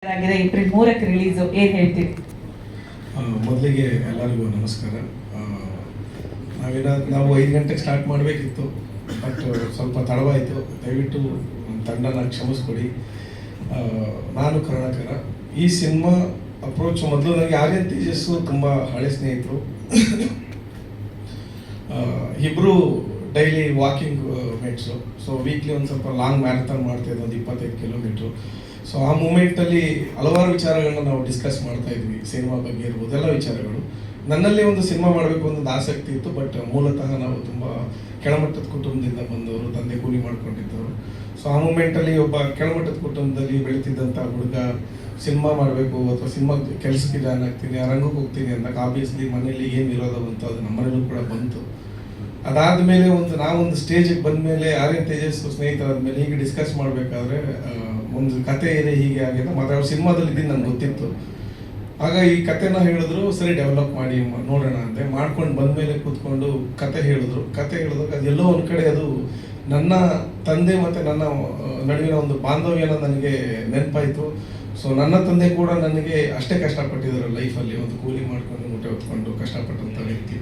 ಆಗಿದೆ April 3ಕ್ಕೆ release. ಏನ್ ಹೇಳ್ತೀರಿ? ಮೊದಲಿಗೆ ಎಲ್ಲರಿಗೂ ನಮಸ್ಕಾರ. ನಾವು 5 ಗಂಟೆಗೆ ಸ್ಟಾರ್ಟ್ ಮಾಡಬೇಕಿತ್ತು, ಬಟ್ ಸ್ವಲ್ಪ ತಡವಾಯಿತು. ದಯವಿಟ್ಟು ನಮ್ಮ ತಂಡನ ಕ್ಷಮಿಸ್ಕೊಡಿ. ನಾನು ಕರುಣಾಕರ. ಈ ಸಿನಿಮಾ ಅಪ್ರೋಚ್ ಮೊದಲು ನನಗೆ ಆರ್ಯನ್ ತೇಜಸ್ಸು ತುಂಬ ಹಳೆ ಸ್ನೇಹಿತರು. ಇಬ್ಬರು daily walking mates. So weekly ಒಂದು ಸ್ವಲ್ಪ ಲಾಂಗ್ ಮ್ಯಾರಥಾನ್ ಮಾಡ್ತಾಯಿದ್ದೆ, ಒಂದು 25 ಕಿಲೋಮೀಟ್ರು. ಸೊ ಆ ಮೂಮೆಂಟಲ್ಲಿ ಹಲವಾರು ವಿಚಾರಗಳನ್ನ ನಾವು ಡಿಸ್ಕಸ್ ಮಾಡ್ತಾ ಇದ್ವಿ. ಸಿನಿಮಾ ಬಗ್ಗೆ ಇರ್ಬೋದು, ಎಲ್ಲ ವಿಚಾರಗಳು. ನನ್ನಲ್ಲಿ ಒಂದು ಸಿನಿಮಾ ಮಾಡಬೇಕು ಅನ್ನೋದು ಆಸಕ್ತಿ ಇತ್ತು, ಬಟ್ ಮೂಲತಃ ನಾವು ತುಂಬ ಕೆಳಮಟ್ಟದ ಕುಟುಂಬದಿಂದ ಬಂದವರು, ತಂದೆ ಕೂಲಿ ಮಾಡ್ಕೊಂಡಿದ್ದವರು. ಸೊ ಆ ಮೂಮೆಂಟಲ್ಲಿ ಒಬ್ಬ ಕೆಳಮಟ್ಟದ ಕುಟುಂಬದಲ್ಲಿ ಬೆಳೀತಿದ್ದಂಥ ಹುಡುಗ ಸಿನಿಮಾ ಮಾಡಬೇಕು ಅಥವಾ ಸಿನಿಮಾ ಕೆಲಸಕ್ಕೆ ಜಾಯ್ನ್ ಆಗ್ತೀನಿ, ಆ ರಂಗಕ್ಕೆ ಹೋಗ್ತೀನಿ ಅಂದಾಗ ಆಬ್ವಿಯಸ್ಲಿ ಮನೇಲಿ ಏನು ವಿರೋಧ ಬಂತು, ಅದು ನಮ್ಮ ಮನೇಲೂ ಕೂಡ ಬಂತು. ಅದಾದಮೇಲೆ ನಾವೊಂದು ಸ್ಟೇಜಿಗೆ ಬಂದ ಮೇಲೆ ಆರ್ಯನ್ ತೇಜಸ್ ಸ್ನೇಹಿತರಾದ್ಮೇಲೆ ಹೀಗೆ ಡಿಸ್ಕಸ್ ಮಾಡಬೇಕಾದ್ರೆ ಒಂದು ಕತೆ ಇದೆ, ಹೀಗೆ ಆಗಿದೆ. ಮತ್ತು ಅವ್ರ ಸಿನಿಮಾದಲ್ಲಿ ಇದ್ದೀನಿ ನನಗೆ ಗೊತ್ತಿತ್ತು. ಆಗ ಈ ಕತೆನ ಹೇಳಿದ್ರು, ಸರಿ ಡೆವಲಪ್ ಮಾಡಿ ನೋಡೋಣ ಅಂತೆ. ಮಾಡ್ಕೊಂಡು ಬಂದಮೇಲೆ ಕೂತ್ಕೊಂಡು ಕತೆ ಹೇಳಿದಾಗ ಅದೆಲ್ಲೋ ಒಂದು ಕಡೆ ಅದು ನನ್ನ ತಂದೆ ಮತ್ತು ನನ್ನ ನಡುವಿನ ಒಂದು ಬಾಂಧವ್ಯನ ನನಗೆ ನೆನಪಾಯಿತು. ಸೊ ನನ್ನ ತಂದೆ ಕೂಡ ನನಗೆ ಅಷ್ಟೇ ಕಷ್ಟಪಟ್ಟಿದ್ದಾರೆ ಲೈಫಲ್ಲಿ, ಒಂದು ಕೂಲಿ ಮಾಡ್ಕೊಂಡು ಊಟ ಹೊತ್ಕೊಂಡು ಕಷ್ಟಪಟ್ಟಂಥ ವ್ಯಕ್ತಿ.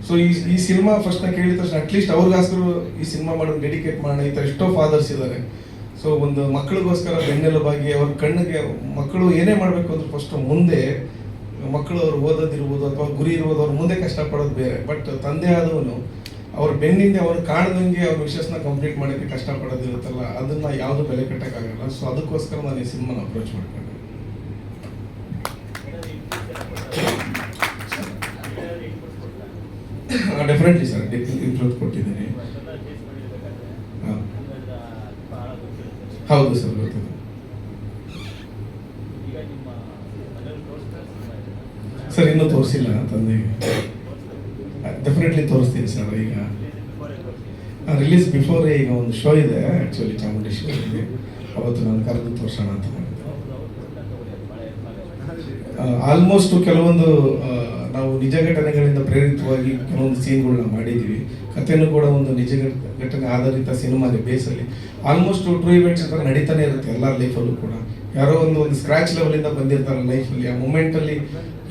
ಸೊ ಈ ಸಿನಿಮಾ ಫಸ್ಟ್ನ ಕೇಳಿದ ತಕ್ಷಣ ಅಟ್ಲೀಸ್ಟ್ ಅವ್ರಿಗೋಸ್ಕರ ಈ ಸಿನಿಮಾ ಮಾಡೋದು ಡೆಡಿಕೇಟ್ ಮಾಡೋಣ. ಈ ಥರ ಎಷ್ಟೋ ಫಾದರ್ಸ್ ಇದ್ದಾರೆ. ಸೊ ಒಂದು ಮಕ್ಕಳಿಗೋಸ್ಕರ ಬೆನ್ನೆಲುಬಾಗಿ ಅವ್ರ ಕಣ್ಣಿಗೆ, ಮಕ್ಕಳು ಏನೇ ಮಾಡಬೇಕು ಅಂದ್ರೆ ಫಸ್ಟ್ ಮುಂದೆ ಮಕ್ಕಳು ಅವ್ರು ಓದೋದಿರ್ಬೋದು ಅಥವಾ ಗುರಿ ಇರ್ಬೋದು, ಅವ್ರು ಮುಂದೆ ಕಷ್ಟಪಡೋದು ಬೇರೆ. ಬಟ್ ತಂದೆ ಆದವನು ಅವ್ರ ಬೆನ್ನಿಂದ ಅವ್ರು ಕಾಣದಂಗೆ ಅವ್ರ ವಿಷಸ್ನ ಕಂಪ್ಲೀಟ್ ಮಾಡೋಕ್ಕೆ ಕಷ್ಟಪಡೋದಿರುತ್ತಲ್ಲ, ಅದನ್ನು ಯಾವುದು ಬೆಲೆ ಕಟ್ಟೋಕ್ಕಾಗಲ್ಲ. ಸೊ ಅದಕ್ಕೋಸ್ಕರ ನಾನು ಈ ಸಿನಿಮಾನ ಅಪ್ರೋಚ್ ಮಾಡ್ಕೊಂಡೆ. ಡೆಫಿನೆಟ್ಲಿ ಸರ್, ಇಂಪ್ರೂವ್ ಕೊಟ್ಟಿದ್ದೀನಿ. ಹೌದು ಸರ್, ಗೊತ್ತಿದೆ. ಸರ್ ಇನ್ನೂ ತೋರಿಸಿಲ್ಲ ತಂದೆಗೆ. ಡೆಫಿನೆಟ್ಲಿ ತೋರಿಸ್ತೀನಿ ಸರ್. ಈಗ ರಿಲೀಸ್ ಬಿಫೋರ್ ಈಗ ಒಂದು ಶೋ ಇದೆ ಆ್ಯಕ್ಚುಲಿ ಚಾಮುಂಡೇಶ್ವರಿಗೆ, ಅವತ್ತು ನಾನು ಕರೆದು ತೋರಿಸೋಣ ಅಂತ ಮಾಡಿದ್ದೆ. ಆಲ್ಮೋಸ್ಟ್ ಕೆಲವೊಂದು ನಾವು ನಿಜ ಘಟನೆಗಳಿಂದ ಪ್ರೇರಿತವಾಗಿ ಕೆಲವೊಂದು ಸೀನ್ಗಳನ್ನ ಮಾಡಿದ್ದೀವಿ. ಕಥೆನೂ ಕೂಡ ಒಂದು ನಿಜ ಘಟನೆ ಆಧಾರಿತ ಸಿನಿಮಾದ ಬೇಸಲ್ಲಿ ಆಲ್ಮೋಸ್ಟ್ ಟ್ರೂ ಇವೆಂಟ್ಸ್ ಅಂತ ನಡೀತಾನೆ ಇರುತ್ತೆ ಎಲ್ಲರ ಲೈಫಲ್ಲೂ ಕೂಡ. ಯಾರೋ ಒಂದು ಸ್ಕ್ರಾಚ್ ಲೆವೆಲಿಂದ ಬಂದಿರ್ತಾರೆ ಲೈಫಲ್ಲಿ. ಆ ಮೂಮೆಂಟಲ್ಲಿ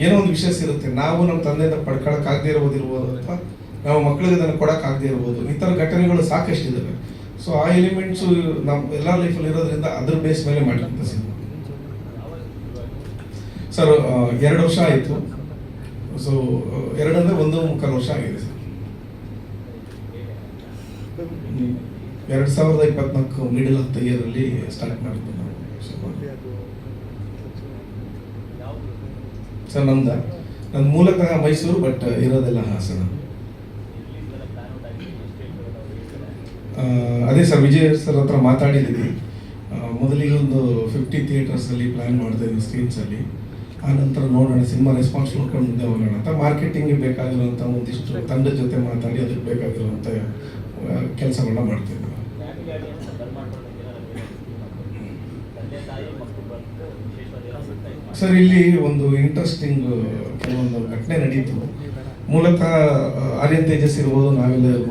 ಏನೋ ಒಂದು ವಿಷಯ ಇರುತ್ತೆ. ನಾವು ನಮ್ಮ ತಂದೆಯಿಂದ ಪಡ್ಕೊಳಕ್ಕಾಗದೇ ಇರ್ಬೋದು ಅಥವಾ ನಾವು ಮಕ್ಕಳಿಗೆ ಅದನ್ನು ಕೊಡೋಕ್ಕಾಗದೇ ಇರ್ಬೋದು. ಈ ಥರ ಘಟನೆಗಳು ಸಾಕಷ್ಟಿದ್ದಾವೆ. ಸೊ ಆ ಎಲಿಮೆಂಟ್ಸು ನಮ್ಮ ಎಲ್ಲ ಲೈಫಲ್ಲಿ ಇರೋದ್ರಿಂದ ಅದ್ರ ಬೇಸ್ ಮೇಲೆ ಮಾಡಿದಂಥ ಸಿನಿಮಾ. ಸರ್ 2 ವರ್ಷ ಆಯಿತು. ಸೊ 2 ಅಂದರೆ 1.25 ವರ್ಷ ಆಗಿದೆ ಸರ್. 2024 ಮಿಡಲ್ ಆಫ್ ದ ಇಯರಲ್ಲಿ ಸ್ಟಾರ್ಟ್ ಮಾಡಿದ್ದು ನಾವು. ಸರ್ ನನ್ನ ಮೂಲತಃ ಮೈಸೂರು, ಬಟ್ ಇರೋದೆಲ್ಲ ಹಾಸನ. ಅದೇ ಸರ್, ವಿಜಯ್ ಸರ್ ಹತ್ರ ಮಾತಾಡಿದ್ದೀವಿ. ಮೊದಲಿಗೆ ಒಂದು 50 ಥಿಯೇಟರ್ಸಲ್ಲಿ ಪ್ಲ್ಯಾನ್ ಮಾಡ್ತಾ ಇದ್ವಿ, ಸ್ಕ್ರೀನ್ಸಲ್ಲಿ. ಆನಂತರ ನೋಡೋಣ, ಸಿನಿಮಾ ರೆಸ್ಪಾನ್ಸ್ ನೋಡ್ಕೊಂಡು ಮುಂದೆ ಹೋಗೋಣ ಅಂತ ಮಾರ್ಕೆಟಿಂಗ್ಗೆ ಬೇಕಾಗಿರುವಂಥ ಒಂದಿಷ್ಟು ತಂಡದ ಜೊತೆ ಮಾತಾಡಿ ಅದಕ್ಕೆ ಬೇಕಾಗಿರುವಂಥ ಕೆಲಸಗಳನ್ನ ಮಾಡ್ತಿದ್ವಿ. ಸರ್ ಇಲ್ಲಿ ಒಂದು ಇಂಟ್ರೆಸ್ಟಿಂಗ್ ಕೆಲವೊಂದು ಘಟನೆ ನಡೀತು. ಮೂಲತಃ ಆರ್ಯನ್ ತೇಜಸ್ ಇರ್ಬೋದು, ನಾವೆಲ್ಲ